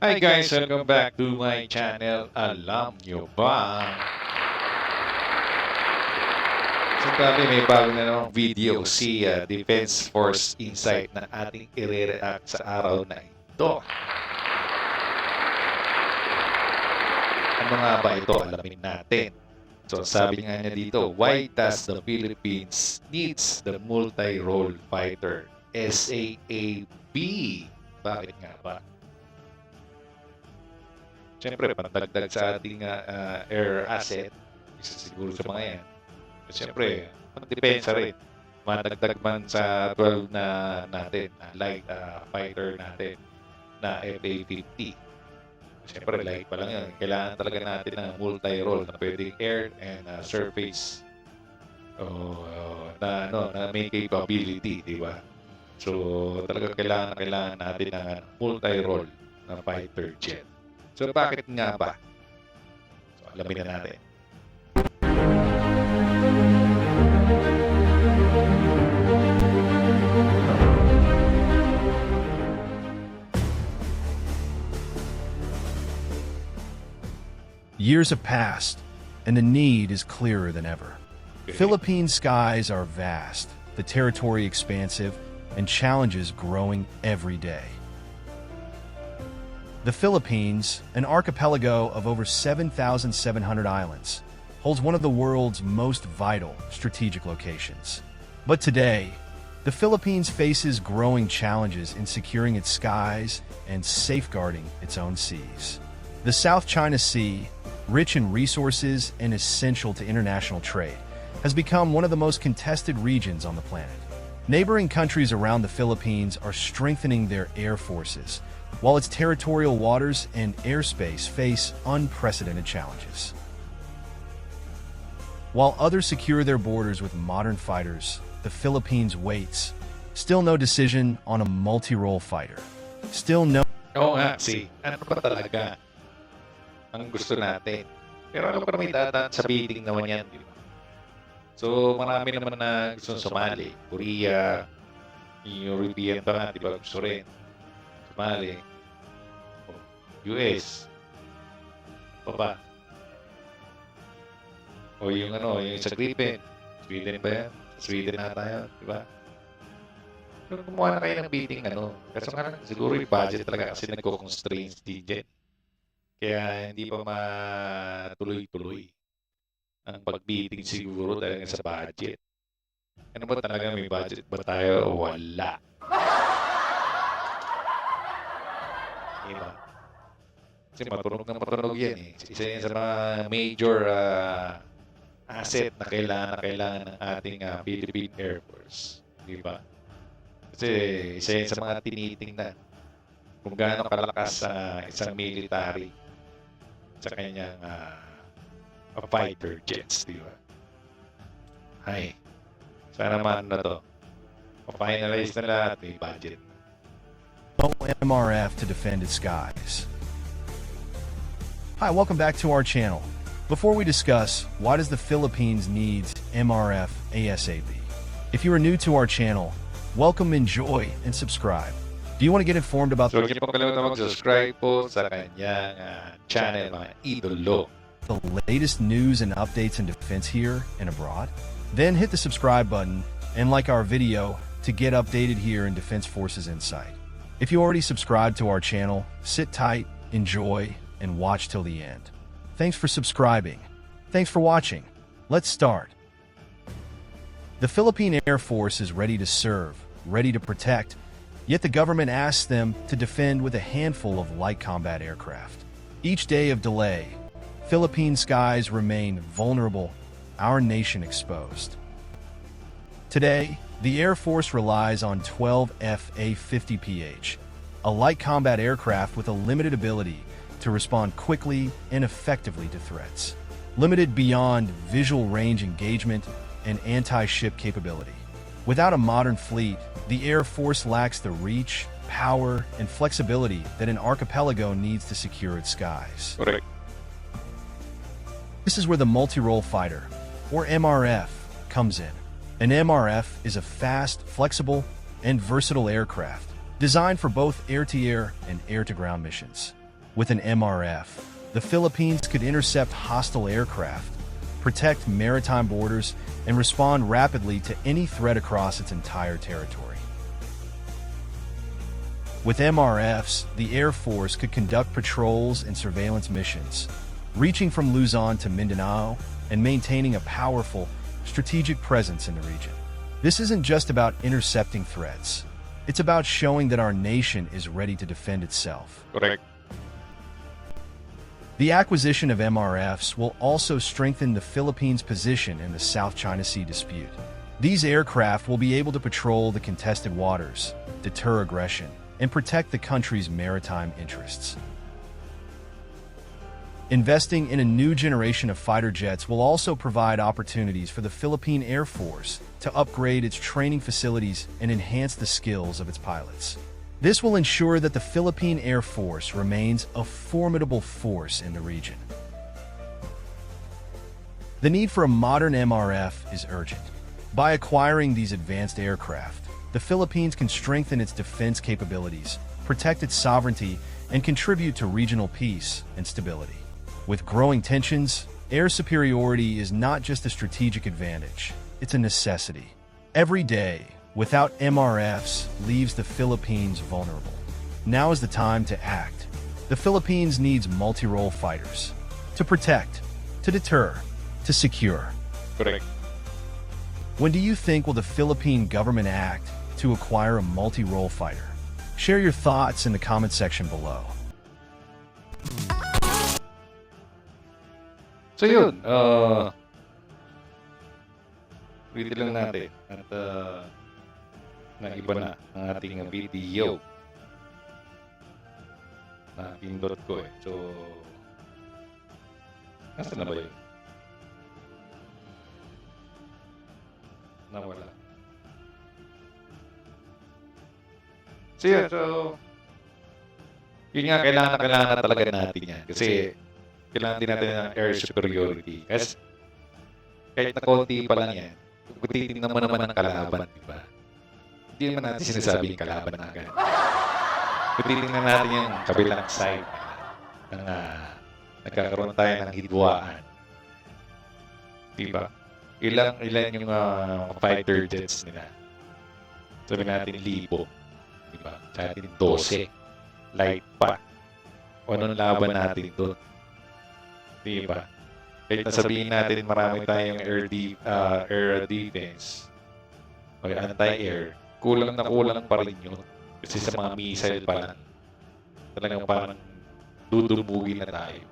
Hi guys, welcome back to my channel. Alam nyo ba? So grabe, may bago na namang video si Defense Force Insight na ating i-react sa araw na ito. Ano nga ba ito? Alamin natin. So sabi nga niya dito, why does the Philippines needs the multi-role fighter SAAB? Bakit nga ba? Siyempre, pandagdag sa ating air asset, isa siguro sa mga yan. Siyempre, magdepensa rin. Madagdag man sa 12 na natin, na light fighter natin, na FA-50. Siyempre, light pa lang yan. Kailangan talaga natin ng multi-role na pwedeng air and surface na may capability, di ba? So, talaga kailangan natin ng multi-role na fighter jet. So, bakit nga ba? So, alamin na natin. Years have passed, and the need is clearer than ever. Philippine skies are vast, the territory expansive, and challenges growing every day. The Philippines, an archipelago of over 7,700 islands, holds one of the world's most vital strategic locations. But today, the Philippines faces growing challenges in securing its skies and safeguarding its own seas. The South China Sea, rich in resources and essential to international trade, has become one of the most contested regions on the planet. Neighboring countries around the Philippines are strengthening their air forces, while its territorial waters and airspace face unprecedented challenges. While others secure their borders with modern fighters, the Philippines waits. Still no decision on a multi-role fighter. Still no... Oo nga, ano ba talaga ang gusto natin? Pero alam ko na may dadaan sa bidding naman yan, di ba? So, marami naman na gusto sumali. Korea, European pa nga, di ba? Gusto rin sumali. US. Pa ba? O yung yung sa Gripen. Sweden ba yan? Sweden na tayo, di ba? Pero kumuha na kayo ng bidding Kasi nga siguro yung budget talaga kasi nagko-constraints din. Kaya hindi pa matuloy-tuloy ang pag-bidding siguro talaga sa budget. Ano ba talaga may budget ba tayo o wala? Diba? Kasi matunog yan eh. Isa yan sa mga major asset na kailangan ng ating Philippine Air Force. Diba? Kasi isa yan sa mga tinitingnan kung gaano kalakas isang military sa kanyang fighter jets, di ba? Ay, sana naman na to. Pa-finalize na lahat, may budget. MRF to defend its skies. Hi, welcome back to our channel. Before we discuss why does the Philippines needs MRF ASAP, if you are new to our channel, welcome, enjoy, and subscribe. Do you want to get informed about So, hindi po kalimutan mag-subscribe po sa kanyang channel, mga idolo. the latest news and updates in defense here and abroad? Then hit the subscribe button and like our video to get updated here in Defense Forces Insight. If you already subscribed to our channel, sit tight, enjoy, and watch till the end. Thanks for subscribing. Thanks for watching. Let's start. The Philippine Air Force is ready to serve, ready to protect, yet the government asks them to defend with a handful of light combat aircraft. Each day of delay, Philippine skies remain vulnerable, our nation exposed. Today, the Air Force relies on 12 FA-50PH, a light combat aircraft with a limited ability to respond quickly and effectively to threats, limited beyond visual range engagement and anti-ship capability. Without a modern fleet, the Air Force lacks the reach, power, and flexibility that an archipelago needs to secure its skies. Correct. This is where the multi-role fighter, or MRF, comes in. An MRF is a fast, flexible, and versatile aircraft designed for both air-to-air and air-to-ground missions. With an MRF, the Philippines could intercept hostile aircraft, protect maritime borders, and respond rapidly to any threat across its entire territory. With MRFs, the Air Force could conduct patrols and surveillance missions, reaching from Luzon to Mindanao and maintaining a powerful, strategic presence in the region. This isn't just about intercepting threats. It's about showing that our nation is ready to defend itself. Correct. The acquisition of MRFs will also strengthen the Philippines' position in the South China Sea dispute. These aircraft will be able to patrol the contested waters, deter aggression, and protect the country's maritime interests. Investing in a new generation of fighter jets will also provide opportunities for the Philippine Air Force to upgrade its training facilities and enhance the skills of its pilots. This will ensure that the Philippine Air Force remains a formidable force in the region. The need for a modern MRF is urgent. By acquiring these advanced aircraft, the Philippines can strengthen its defense capabilities, protect its sovereignty, and contribute to regional peace and stability. With growing tensions, air superiority is not just a strategic advantage, it's a necessity. Every day, without MRFs, leaves the Philippines vulnerable. Now is the time to act. The Philippines needs multi-role fighters to protect, to deter, to secure. Correct. When do you think will the Philippine government act to acquire a multi-role fighter? Share your thoughts in the comment section below. So yun, read lang natin at nag-iba na ang ating video. Napindot ko eh. So, nasa na ba yun? Nawala. So yun, yun nga, kailangan na talaga natin yan. Kasi, kailangan din natin ng air superiority. Kasi, kahit na konti pa lang yan, kung titignan naman ang kalaban, di ba? Hindi naman natin sinasabing kalaban na agad. Kung titignan natin yung kabilang side ng nagkakaroon tayo ng hidwaan. Di ba? Ilan yung fighter jets nila. Sabi natin 1,000. Di ba? Sa atin 12. Light pa. O anong laban natin doon? Di ba? Kahit nasabihin natin marami tayong air defense o anti-air, kulang na kulang pa rin yun. Kasi sa mga missile pa lang, talagang parang dudumugin na tayo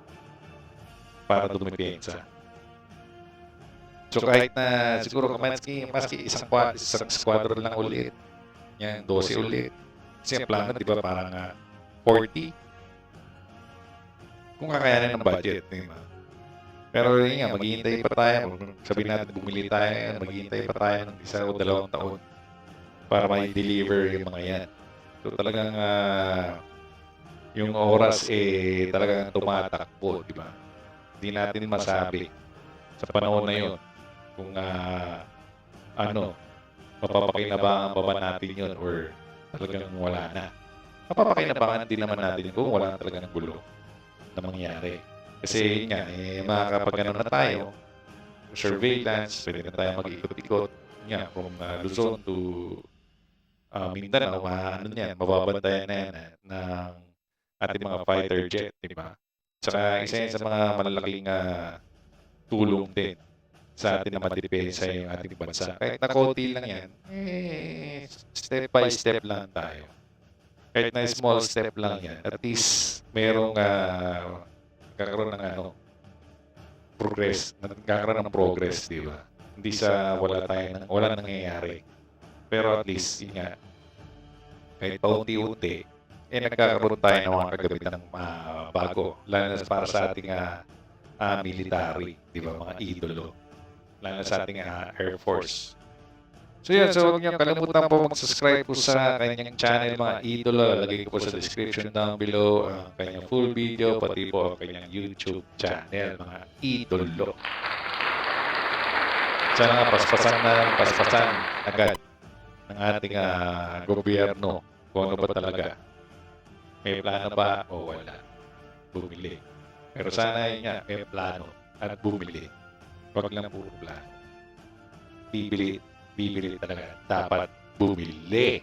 para dumipensa. So kahit na siguro maski isang squadron lang ulit, yan, 12 ulit. Kasi ang plano, di ba, parang 40. Kung kakayanin ng budget, di ba? Pero yun nga, maghihintay pa tayo. Sabihin natin, bumili tayo, maghihintay pa tayo ng 1 o 2 taon para may-deliver yung mga yan. So talagang yung oras talagang tumatakbo, di ba? Hindi natin masabi sa panahon na yun kung mapapakinabangan pa ba natin yun or talagang wala na. Mapapakinabangan din naman natin kung wala na talaga ng gulo na mangyari. Kasi yun nga, makakapag-ano na tayo, surveillance, pwede na tayo mag-ikot-ikot. Nga, from Luzon to Mindanao, mababantayan na yan ng ating mga fighter jet, di ba? Saka isa yan sa mga malalaking tulong din sa atin na madepensa yung ating bansa. Kahit na konti lang yan, step by step lang tayo. Kahit na small step lang yan, at least merong nagkakaroon ng progress, nagkakaroon ng progress, di ba? Hindi sa wala nangyayari. Pero at least, yun nga, kahit paunti-unti, nagkakaroon tayo ng mga kagamitan bago, lalo na para sa ating military, di ba, mga idolo, lalo na sa ating Air Force. So yan, so huwag niyo kalimutan po mag-subscribe po sa kanyang channel, mga idolo. Lagay ko po sa description down below ang kanyang full video, pati po ang kanyang YouTube channel, mga idolo. Sana nga, paspasan agad ng ating gobyerno kung ano ba talaga. May plano ba o wala. bumili. Pero sana yun nga, may plano at bumili. Huwag lang puro plano. Bibili talaga. Dapat bumili.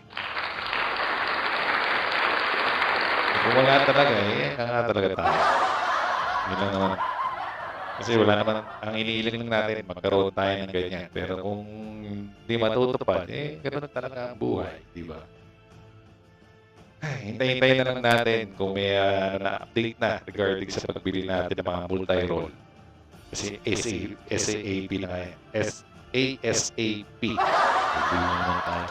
Kung wala talaga, nga talaga tayo. Yun lang naman. Kasi wala naman, ang iniiling lang natin, magkaroon tayo ng ganyan. Pero kung hindi matutupad, ganoon talaga ang buhay, di ba? Hintay-hintayin na lang natin kung may na-update na regarding sa pagbili natin ng mga multi-role. Kasi SAAP na nga yan. ASAP. Pagbili naman tayo.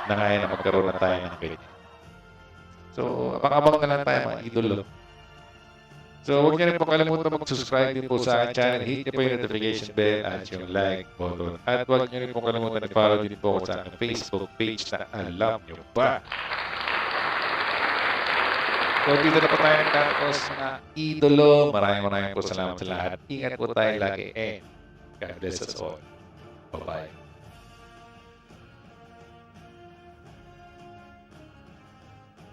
Na nga yan na magkaroon na tayo ng ganyan. So, abang-abang na lang tayo mga idolo. So, huwag niyo rin po kalimutan mag-subscribe din po sa aking channel. Hit niyo po yung notification bell at yung like button. At huwag niyo rin po kalimutan i-follow din po sa aking Facebook page na alam niyo ba. So, dito na po tayo nagtatapos mga idolo. Maraming po salamat sa lahat. Ingat po tayo lagi and God bless us all. Bye-bye.